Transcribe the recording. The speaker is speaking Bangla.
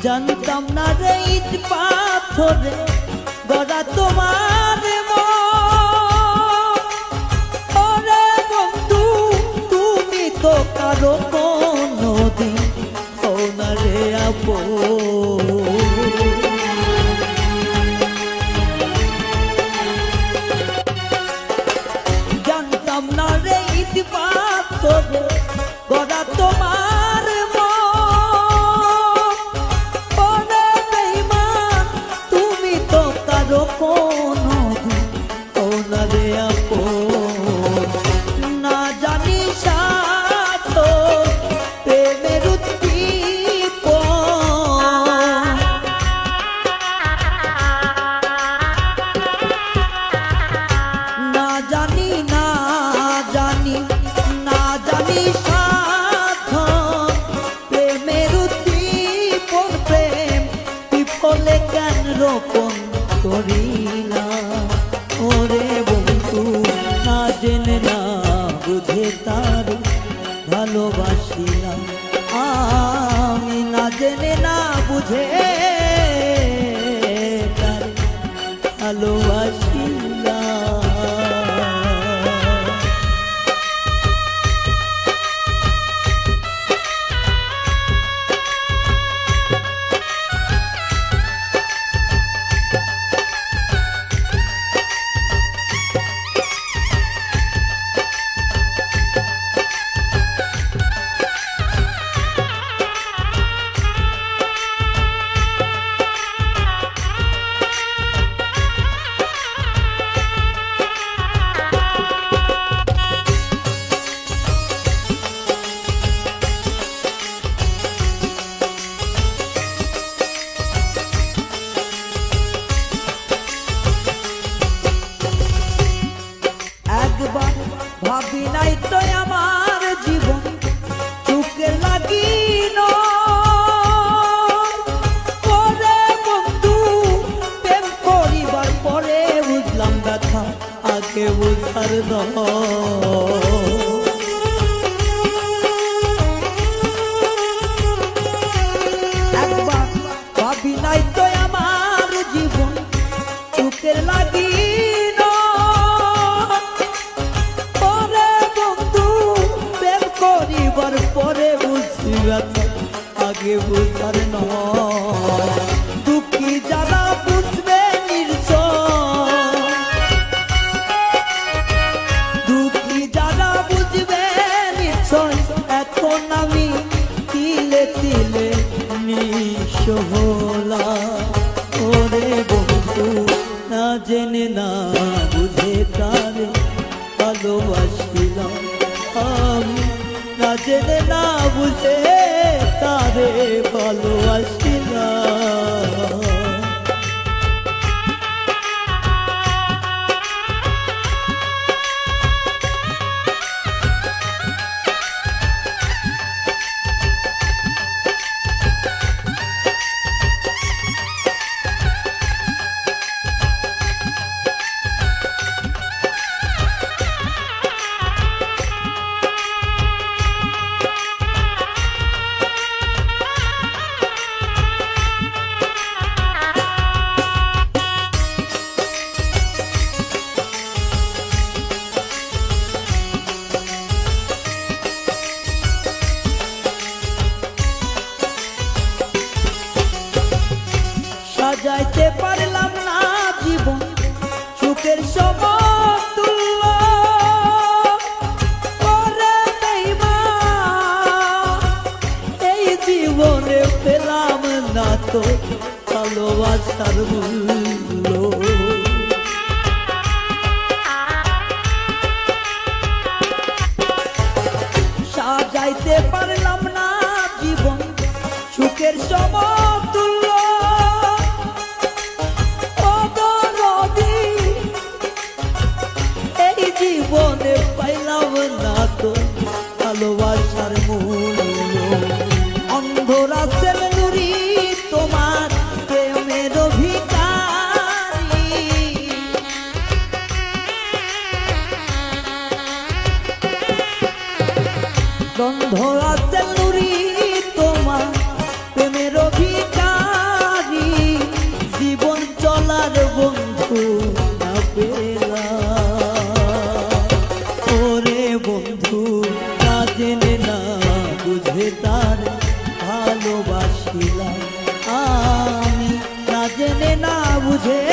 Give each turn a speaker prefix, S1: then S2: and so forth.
S1: জানতাম না রে ইট পাথরে গড়া তোমার ওরে বন্ধু তুমি তো কারো কোনদিন হও না রে আপন। জানতাম না রে ইট পাথরে গড়া তোমার রোপণ করিলা ওরে বন্ধু না জেনে না বুঝে তার ভালোবাসিলাম আমি না জেনে না বুঝে তার ভালোবাসিলাম। ভাবি নাই তো আমার জীবন চুকে লাগিল ওরে বন্ধু প্রেম করিবার পরে বুঝলাম ব্যথা আগে বুঝার একবার ভাবি নাই তো আমার জীবন চুকে লাগিল পরে বুঝি ব্যথা আগে বুঝার নয় দুঃখী যারা বুঝবে নির্জয় দুঃখী যারা বুঝবে নিশ্চয় এখন আমি তিলে তিলে নিঃস্ব হলাম ওরে বন্ধু না জেনে না বুঝে তারে ভালোবাসিলাম আমি না জেনে না বুঝে তারে ভালোবাসিলাম। সাজাইতে পারলাম না জীবন সুখের সমতুল্য ওরে বেঈমান এই জীবনে পেলাম না তো ভালোবাসার মূল্য সাজাইতে পারলাম না জীবন সুখের সমতুল্য জীবনে পাইলাম না তো ভালোবাসার মূল্য অন্ধরা সেলুরি তোমার প্রেমের ভিখারি অন্ধরা সেলুরি তোমার প্রেমের ভিখারি না পেলাম। ওরে বন্ধু না জেনে না বুঝে তার ভালোবাসিলাম, আমি না জেনে না বুঝে